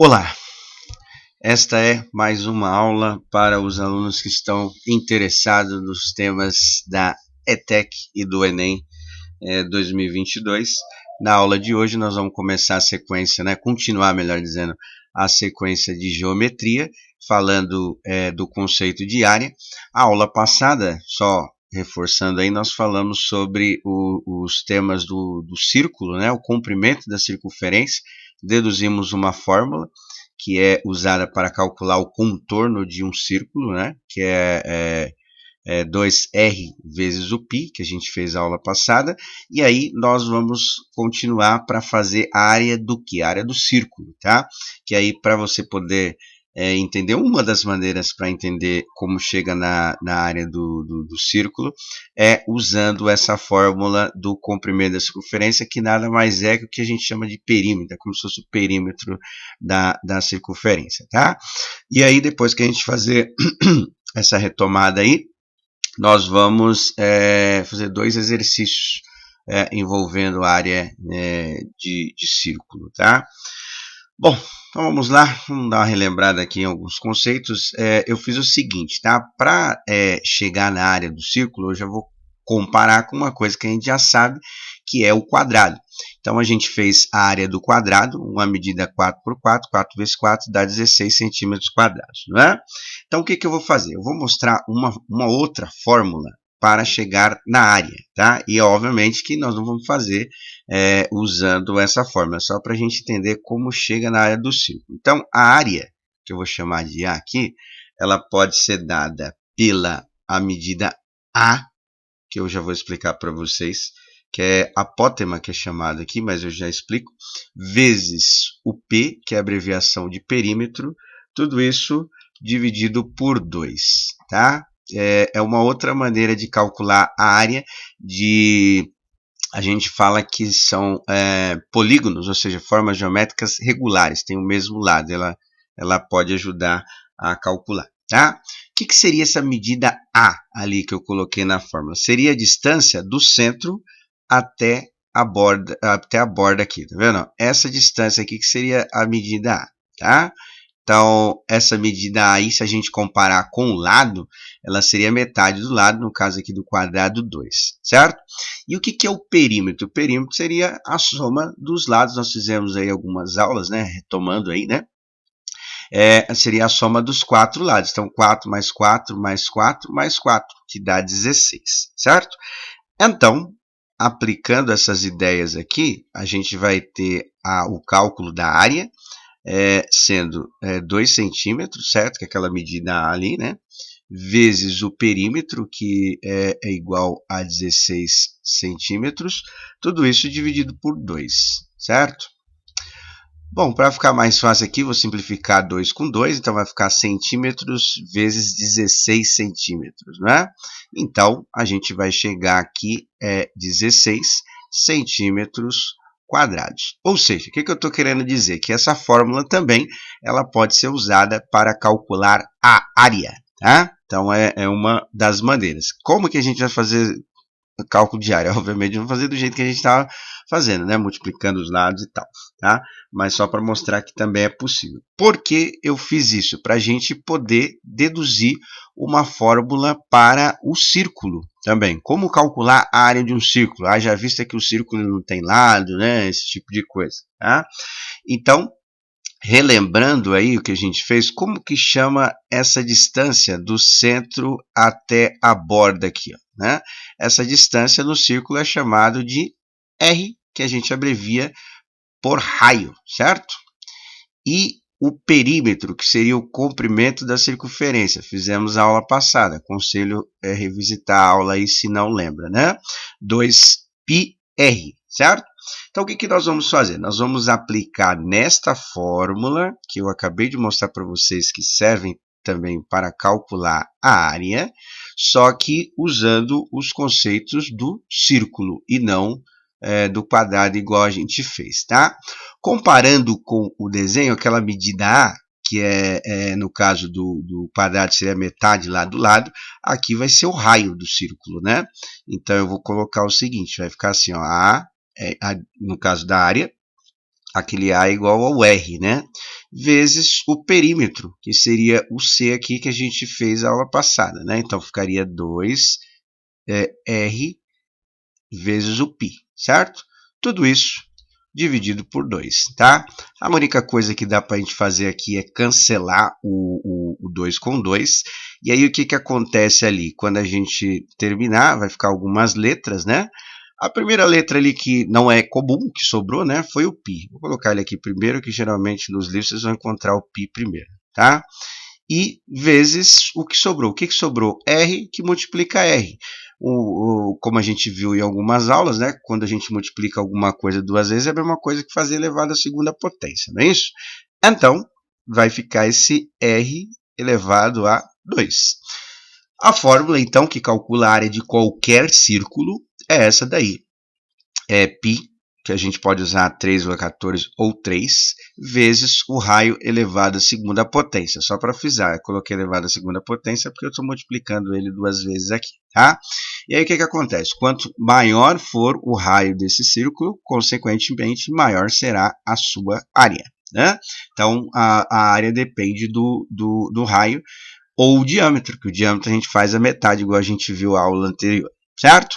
Olá, esta é mais uma aula para os alunos que estão interessados nos temas da ETEC e do Enem 2022. Na aula de hoje nós vamos começar a sequência, continuar, melhor dizendo, a sequência de geometria, falando do conceito de área. A aula passada, só reforçando aí, nós falamos sobre os temas do círculo, o comprimento da circunferência, deduzimos uma fórmula que é usada para calcular o contorno de um círculo, que é 2r vezes o π, que a gente fez a aula passada, e aí nós vamos continuar para fazer a área do que? A área do círculo, tá? Que aí para você poder entender, uma das maneiras para entender como chega na área do círculo é usando essa fórmula do comprimento da circunferência, que nada mais é que o que a gente chama de perímetro, é como se fosse o perímetro da circunferência, tá? E aí depois que a gente fazer essa retomada aí, nós vamos fazer dois exercícios envolvendo a área de círculo, tá? Bom, então vamos lá, vamos dar uma relembrada aqui em alguns conceitos. Eu fiz o seguinte, tá? Para chegar na área do círculo, eu já vou comparar com uma coisa que a gente já sabe, que é o quadrado. Então a gente fez a área do quadrado, uma medida 4 por 4, 4 vezes 4 dá 16 centímetros quadrados, não é? Então o que eu vou fazer? Eu vou mostrar uma outra fórmula para chegar na área, tá? E obviamente que nós não vamos fazer usando essa fórmula, só para a gente entender como chega na área do círculo. Então a área, que eu vou chamar de A aqui, ela pode ser dada pela a medida A, que eu já vou explicar para vocês, que é apótema, que é chamada aqui, mas eu já explico, vezes o P, que é a abreviação de perímetro, tudo isso dividido por 2, tá? É uma outra maneira de calcular a área a gente fala que são polígonos, ou seja, formas geométricas regulares, tem o mesmo lado, ela pode ajudar a calcular, tá? O que seria essa medida A ali que eu coloquei na fórmula? Seria a distância do centro até a borda aqui, tá vendo? Essa distância aqui que seria a medida A, tá? Então, essa medida aí, se a gente comparar com o lado, ela seria metade do lado, no caso aqui do quadrado 2, certo? E o que é o perímetro? O perímetro seria a soma dos lados. Nós fizemos aí algumas aulas, retomando aí, seria a soma dos 4 lados. Então, 4 mais 4 mais 4 mais 4, que dá 16, certo? Então, aplicando essas ideias aqui, a gente vai ter o cálculo da área, sendo 2 centímetros, certo? Que é aquela medida ali, vezes o perímetro, que é igual a 16 centímetros, tudo isso dividido por 2, certo? Bom, para ficar mais fácil aqui, vou simplificar 2 com 2, então vai ficar centímetros vezes 16 centímetros, né? Então, a gente vai chegar aqui 16 centímetros quadrados. Ou seja, o que eu estou querendo dizer? Que essa fórmula também ela pode ser usada para calcular a área, tá? Então, é uma das maneiras. Como que a gente vai fazer cálculo de área? Obviamente, vamos fazer do jeito que a gente estava fazendo, multiplicando os lados e tal, tá? Mas só para mostrar que também é possível. Por que eu fiz isso? Para a gente poder deduzir uma fórmula para o círculo também. Como calcular a área de um círculo? Já vista que o círculo não tem lado, esse tipo de coisa, tá? Então, relembrando aí o que a gente fez, como que chama essa distância do centro até a borda aqui, Essa distância no círculo é chamado de R, que a gente abrevia por raio, certo? E o perímetro, que seria o comprimento da circunferência. Fizemos a aula passada, aconselho revisitar a aula aí se não lembra, 2πr, certo? Então, o que nós vamos fazer? Nós vamos aplicar nesta fórmula, que eu acabei de mostrar para vocês, que servem também para calcular a área, só que usando os conceitos do círculo e não do quadrado igual a gente fez, tá? Comparando com o desenho, aquela medida A, que no caso do quadrado seria metade lá do lado, aqui vai ser o raio do círculo, Então, eu vou colocar o seguinte, vai ficar assim, ó, no caso da área, aquele A é igual ao R, vezes o perímetro, que seria o C aqui que a gente fez a aula passada, né? Então, ficaria 2R vezes o π, certo? Tudo isso dividido por 2, tá? A única coisa que dá para a gente fazer aqui é cancelar o 2 com 2. E aí, o que acontece ali? Quando a gente terminar, vai ficar algumas letras, né? A primeira letra ali que não é comum, que sobrou, né? Foi o π. Vou colocar ele aqui primeiro, que geralmente nos livros vocês vão encontrar o π primeiro, tá? E vezes o que sobrou. O que sobrou? R que multiplica R. Como a gente viu em algumas aulas, né? Quando a gente multiplica alguma coisa duas vezes, é a mesma coisa que fazer elevado à segunda potência, não é isso? Então, vai ficar esse R elevado a 2. A fórmula, então, que calcula a área de qualquer círculo é essa daí. É π, que a gente pode usar 3/14 ou 3, vezes o raio elevado à segunda potência. Só para frisar, eu coloquei elevado à segunda potência porque eu estou multiplicando ele duas vezes aqui, tá? E aí o que acontece? Quanto maior for o raio desse círculo, consequentemente, maior será a sua área, né? Então, a área depende do raio ou o diâmetro, que o diâmetro a gente faz a metade, igual a gente viu a aula anterior, certo?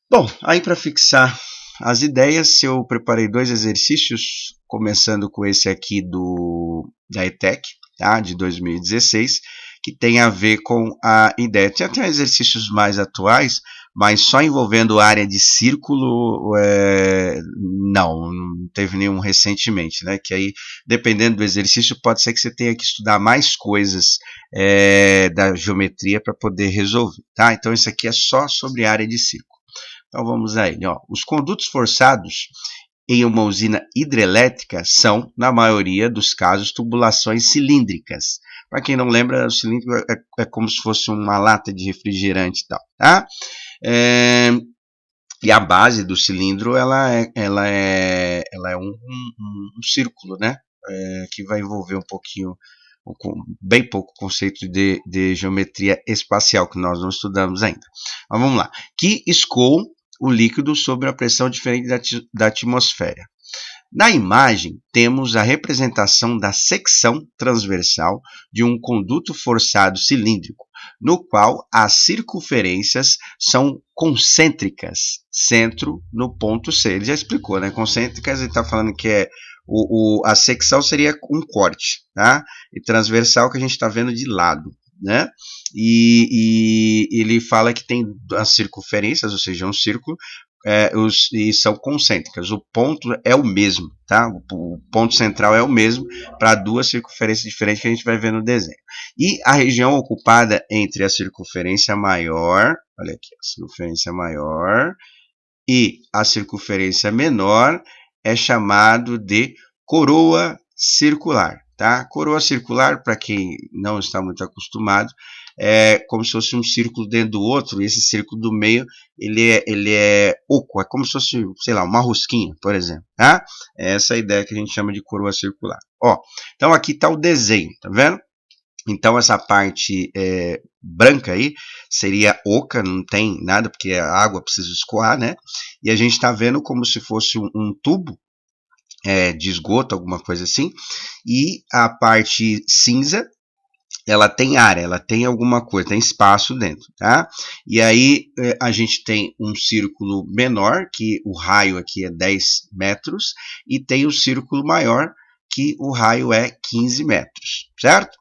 Bom, aí para fixar as ideias, eu preparei 2 exercícios, começando com esse aqui da ETEC, tá? De 2016, que tem a ver com a ideia. Tem até exercícios mais atuais, mas só envolvendo área de círculo, não teve nenhum recentemente, né? Que aí, dependendo do exercício, pode ser que você tenha que estudar mais coisas da geometria para poder resolver, tá? Então, isso aqui é só sobre área de círculo. Então vamos a ele. Ó. Os condutos forçados em uma usina hidrelétrica são, na maioria dos casos, tubulações cilíndricas. Para quem não lembra, o cilíndrico é como se fosse uma lata de refrigerante e tal. Tá? E a base do cilindro ela é um círculo, né? Que vai envolver um pouquinho, bem pouco conceito de geometria espacial, que nós não estudamos ainda. Mas vamos lá. Que escoam o líquido sob uma pressão diferente da atmosfera. Na imagem, temos a representação da secção transversal de um conduto forçado cilíndrico, no qual as circunferências são concêntricas, centro no ponto C. Ele já explicou, né? Concêntricas, ele está falando que a secção seria um corte, tá? E transversal que a gente está vendo de lado, né? E ele fala que tem as circunferências, ou seja, um círculo, e são concêntricas. O ponto é o mesmo, tá? O ponto central é o mesmo para duas circunferências diferentes que a gente vai ver no desenho. E a região ocupada entre a circunferência maior, olha aqui, a circunferência maior e a circunferência menor é chamado de coroa circular, tá? Coroa circular, para quem não está muito acostumado, é como se fosse um círculo dentro do outro, e esse círculo do meio, ele é oco, é como se fosse, sei lá, uma rosquinha, por exemplo, tá? É essa a ideia que a gente chama de coroa circular. Ó, então aqui está o desenho, tá vendo? Então essa parte branca aí seria oca, não tem nada, porque a água precisa escoar, né? E a gente está vendo como se fosse um tubo de esgoto, alguma coisa assim. E a parte cinza, ela tem área, ela tem alguma coisa, tem espaço dentro, tá? E aí a gente tem um círculo menor, que o raio aqui é 10 metros, e tem o círculo maior, que o raio é 15 metros, certo?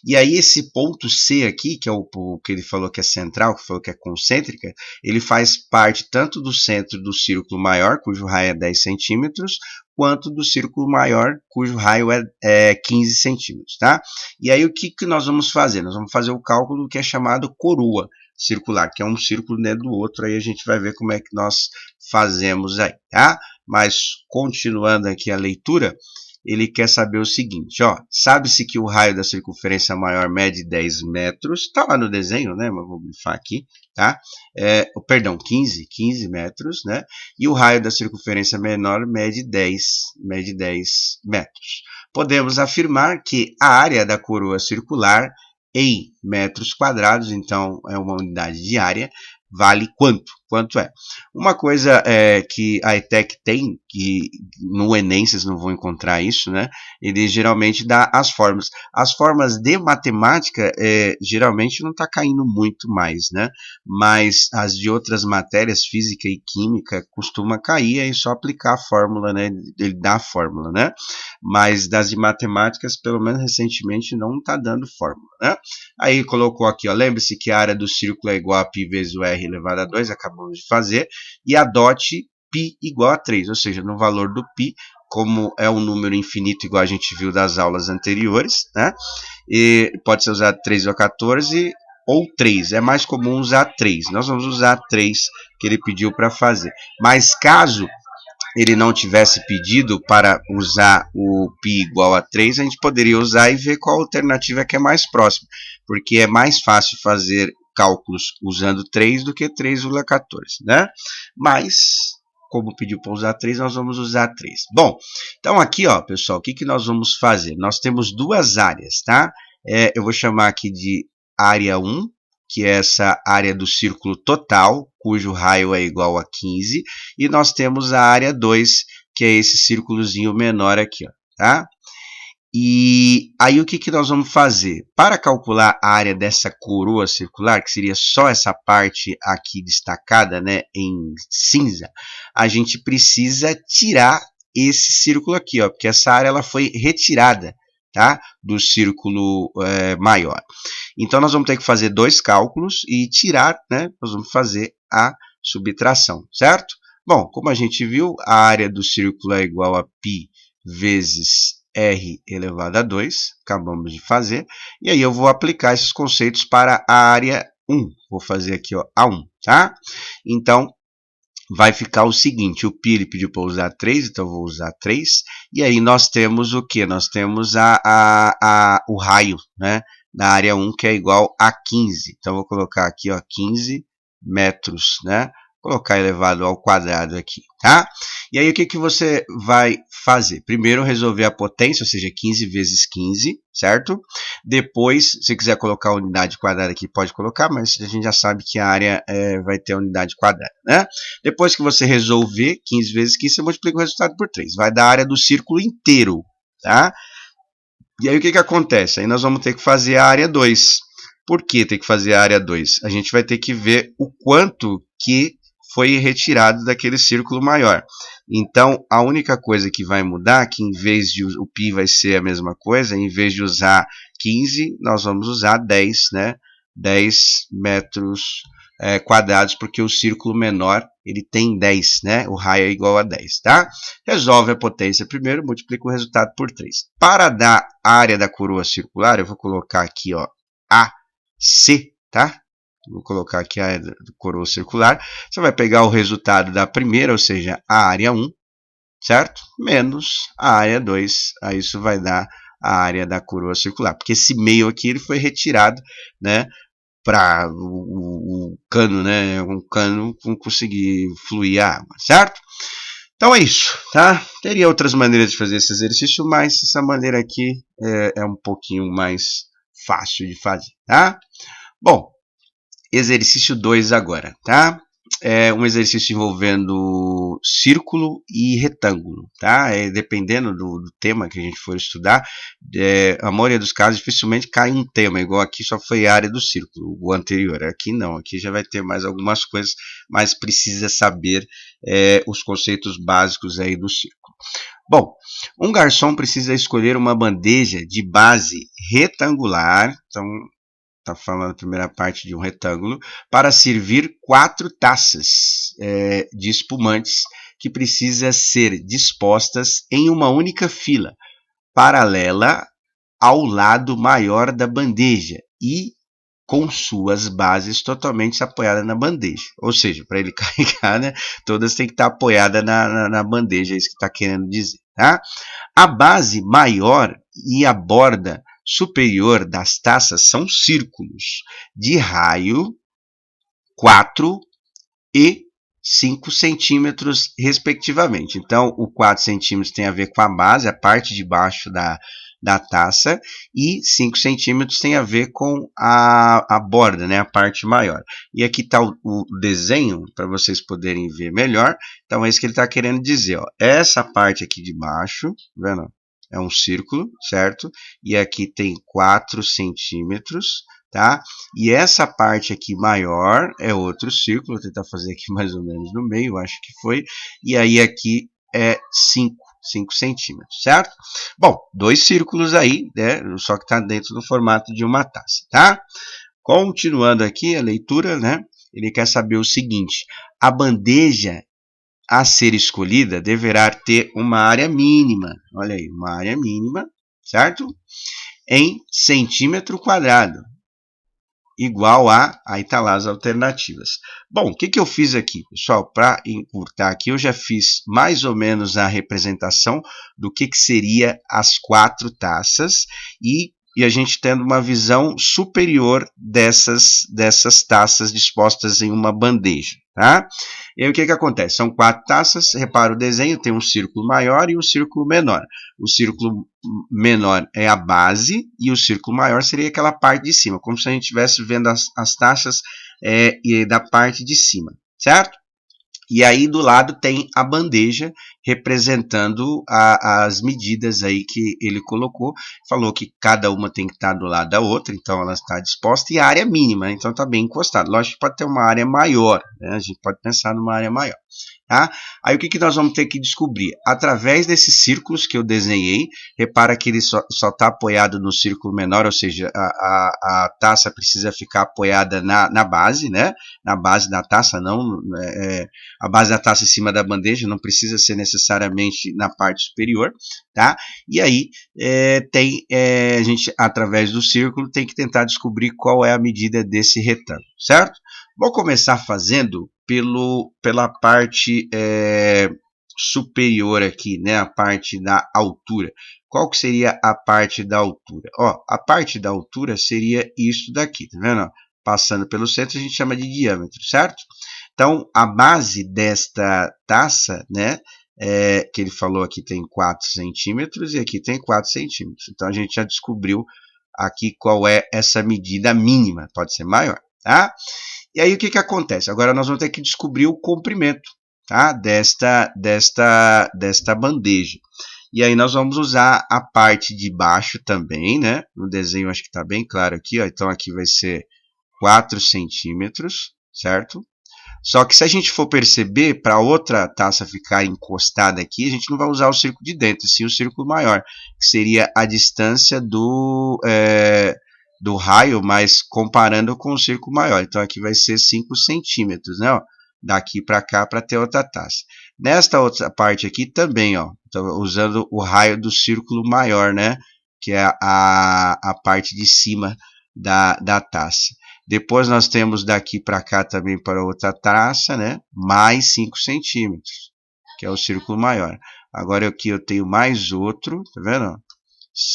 E aí esse ponto C aqui, que é o que ele falou que é central, que falou que é concêntrica, ele faz parte tanto do centro do círculo maior, cujo raio é 10 centímetros, quanto do círculo maior, cujo raio é 15 centímetros, tá? E aí o que nós vamos fazer? Nós vamos fazer o cálculo que é chamado coroa circular, que é um círculo dentro do outro, aí a gente vai ver como é que nós fazemos aí, tá? Mas continuando aqui a leitura, ele quer saber o seguinte, ó, sabe-se que o raio da circunferência maior mede 10 metros, está lá no desenho, né, mas vou grifar aqui, tá? Perdão, 15 metros, né? E o raio da circunferência menor mede 10 metros. Podemos afirmar que a área da coroa circular em metros quadrados, então é uma unidade de área, vale quanto? quanto é. Uma coisa que a ETEC tem, que no Enem vocês não vão encontrar isso, né? Ele geralmente dá as formas. As formas de matemática geralmente não está caindo muito mais, né? Mas as de outras matérias, física e química, costuma cair, aí só aplicar a fórmula, né? Ele dá a fórmula, né? Mas das de matemáticas, pelo menos recentemente, não está dando fórmula, né? Aí colocou aqui, ó, lembre-se que a área do círculo é igual a π vezes o r elevado a 2, acabamos de fazer, e adote π igual a 3, ou seja, no valor do π, como é um número infinito, igual a gente viu das aulas anteriores, né? E pode ser usado 3 igual a 14 ou 3, é mais comum usar 3. Nós vamos usar 3 que ele pediu para fazer. Mas caso ele não tivesse pedido para usar o π igual a 3, a gente poderia usar e ver qual alternativa é que é mais próxima, porque é mais fácil fazer cálculos usando 3 do que 3,14, né? Mas, como pediu para usar 3, nós vamos usar 3. Bom, então aqui, ó, pessoal, o que nós vamos fazer? Nós temos duas áreas, tá? Eu vou chamar aqui de área 1, que é essa área do círculo total, cujo raio é igual a 15, e nós temos a área 2, que é esse círculozinho menor aqui, ó, tá? E aí o que nós vamos fazer? Para calcular a área dessa coroa circular, que seria só essa parte aqui destacada, né, em cinza, a gente precisa tirar esse círculo aqui, ó, porque essa área ela foi retirada, tá, do círculo maior. Então, nós vamos ter que fazer dois cálculos e tirar, né, nós vamos fazer a subtração, certo? Bom, como a gente viu, a área do círculo é igual a π vezes r elevado a 2, acabamos de fazer, e aí eu vou aplicar esses conceitos para a área 1, vou fazer aqui, ó, A1, tá? Então, vai ficar o seguinte, o π ele pediu para usar 3, então eu vou usar 3, e aí nós temos o que? Nós temos o raio, né, na área 1, que é igual a 15, então eu vou colocar aqui, ó, 15 metros, né, colocar elevado ao quadrado aqui, tá? E aí o que você vai fazer? Primeiro resolver a potência, ou seja, 15 vezes 15, certo? Depois, se quiser colocar a unidade quadrada aqui, pode colocar, mas a gente já sabe que a área vai ter a unidade quadrada, né? Depois que você resolver 15 vezes 15, você multiplica o resultado por 3. Vai dar a área do círculo inteiro, tá? E aí o que acontece? Aí nós vamos ter que fazer a área 2. Por que ter que fazer a área 2? A gente vai ter que ver o quanto que foi retirado daquele círculo maior. Então, a única coisa que vai mudar, que em vez de o π vai ser a mesma coisa, em vez de usar 15, nós vamos usar 10, né? 10 metros quadrados, porque o círculo menor ele tem 10, né? O raio é igual a 10, tá? Resolve a potência primeiro, multiplica o resultado por 3. Para dar a área da coroa circular, eu vou colocar aqui, ó, AC, tá? Vou colocar aqui a coroa circular. Você vai pegar o resultado da primeira, ou seja, a área 1, certo? Menos a área 2. Aí isso vai dar a área da coroa circular. Porque esse meio aqui ele foi retirado, né, para o cano, né? Um cano não conseguir fluir a água, certo? Então é isso, tá? Teria outras maneiras de fazer esse exercício, mas essa maneira aqui é um pouquinho mais fácil de fazer, tá? Bom, exercício 2 agora, tá? É um exercício envolvendo círculo e retângulo, tá? Dependendo do tema que a gente for estudar, a maioria dos casos dificilmente cai um tema, igual aqui só foi a área do círculo, o anterior. Aqui não, aqui já vai ter mais algumas coisas, mas precisa saber os conceitos básicos aí do círculo. Bom, um garçom precisa escolher uma bandeja de base retangular, então está falando a primeira parte de um retângulo, para servir 4 taças de espumantes que precisam ser dispostas em uma única fila, paralela ao lado maior da bandeja e com suas bases totalmente apoiadas na bandeja. Ou seja, para ele carregar, né, todas têm que estar apoiadas na bandeja, é isso que está querendo dizer. Tá? A base maior e a borda superior das taças são círculos de raio 4 e 5 centímetros, respectivamente. Então, o 4 centímetros tem a ver com a base, a parte de baixo da taça, e 5 centímetros tem a ver com a borda, né, a parte maior. E aqui está o desenho, para vocês poderem ver melhor. Então é isso que ele está querendo dizer, ó. Essa parte aqui de baixo, tá vendo? É um círculo, certo? E aqui tem 4 centímetros, tá? E essa parte aqui maior é outro círculo, vou tentar fazer aqui mais ou menos no meio, acho que foi. E aí aqui é 5 centímetros, certo? Bom, 2 círculos aí, né? Só que está dentro do formato de uma taça, tá? Continuando aqui a leitura, né? Ele quer saber o seguinte: a bandeja a ser escolhida deverá ter uma área mínima, olha aí, uma área mínima, certo? Em centímetro quadrado, igual a, aí tá lá as alternativas. Bom, o que eu fiz aqui, pessoal? Para encurtar aqui, eu já fiz mais ou menos a representação do que seria as 4 taças e a gente tendo uma visão superior dessas taças dispostas em uma bandeja, tá? E aí o que acontece? São 4 taças, repara o desenho, tem um círculo maior e um círculo menor. O círculo menor é a base e o círculo maior seria aquela parte de cima, como se a gente estivesse vendo as taxas da parte de cima, certo? E aí do lado tem a bandeja representando as medidas aí que ele colocou. Falou que cada uma tem que estar do lado da outra, então ela está disposta, e a área mínima, então está bem encostado. Lógico que pode ter uma área maior, né? A gente pode pensar numa área maior. Tá? Aí o que nós vamos ter que descobrir? Através desses círculos que eu desenhei, repara que ele só está apoiado no círculo menor, ou seja, a taça precisa ficar apoiada na base, né? Na base da taça, não a base da taça em cima da bandeja, não precisa ser necessariamente na parte superior, tá? E aí a gente, através do círculo, tem que tentar descobrir qual é a medida desse retângulo, certo? Vou começar fazendo pela parte superior aqui, né? A parte da altura. Qual que seria a parte da altura? Ó, a parte da altura seria isso daqui, tá vendo? Passando pelo centro, a gente chama de diâmetro, certo? Então, a base desta taça, né? Que ele falou aqui tem 4 centímetros e aqui tem 4 centímetros. Então, a gente já descobriu aqui qual é essa medida mínima. Pode ser maior, tá? E aí o que acontece? Agora nós vamos ter que descobrir o comprimento, tá? desta bandeja. E aí nós vamos usar a parte de baixo também, né? No desenho acho que está bem claro aqui, ó. Então aqui vai ser 4 centímetros, certo? Só que se a gente for perceber, para outra taça ficar encostada aqui, a gente não vai usar o círculo de dentro, sim o círculo maior, que seria a distância do raio, mas comparando com o círculo maior. Então aqui vai ser 5 centímetros, né? Ó, daqui para cá para ter outra taça. Nesta outra parte aqui também, ó, então, usando o raio do círculo maior, né? Que é a parte de cima da taça. Depois nós temos daqui para cá também para outra taça, né? Mais 5 centímetros, que é o círculo maior. Agora aqui eu tenho mais outro, tá vendo?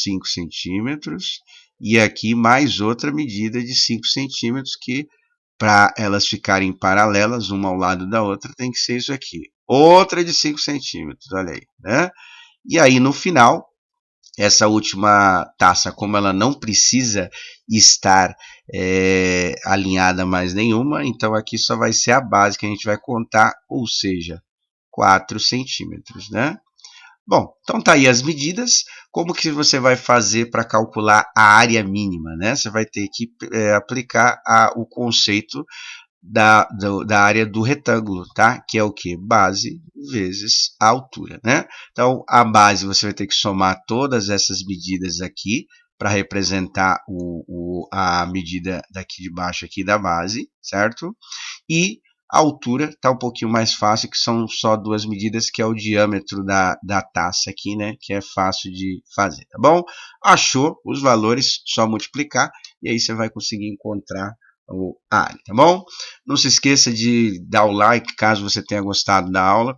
5 centímetros. E aqui mais outra medida de 5 centímetros, que para elas ficarem paralelas, uma ao lado da outra, tem que ser isso aqui. Outra de 5 centímetros, olha aí, né? E aí no final, essa última taça, como ela não precisa estar alinhada mais nenhuma, então aqui só vai ser a base que a gente vai contar, ou seja, 4 centímetros, né? Bom, então tá aí as medidas. Como que você vai fazer para calcular a área mínima, né? Você vai ter que aplicar o conceito da área do retângulo, tá? Que é o que? Base vezes a altura, né? Então, a base você vai ter que somar todas essas medidas aqui para representar a medida daqui de baixo aqui da base, certo? E a altura está um pouquinho mais fácil, que são só 2 medidas, que é o diâmetro da taça aqui, né? Que é fácil de fazer, tá bom? Achou os valores, só multiplicar, e aí você vai conseguir encontrar a área, tá bom? Não se esqueça de dar o like, caso você tenha gostado da aula,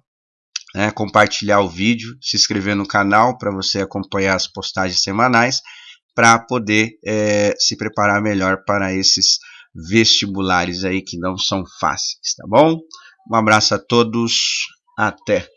né? Compartilhar o vídeo, se inscrever no canal para você acompanhar as postagens semanais, para poder se preparar melhor para esses vestibulares aí que não são fáceis, tá bom? Um abraço a todos, até!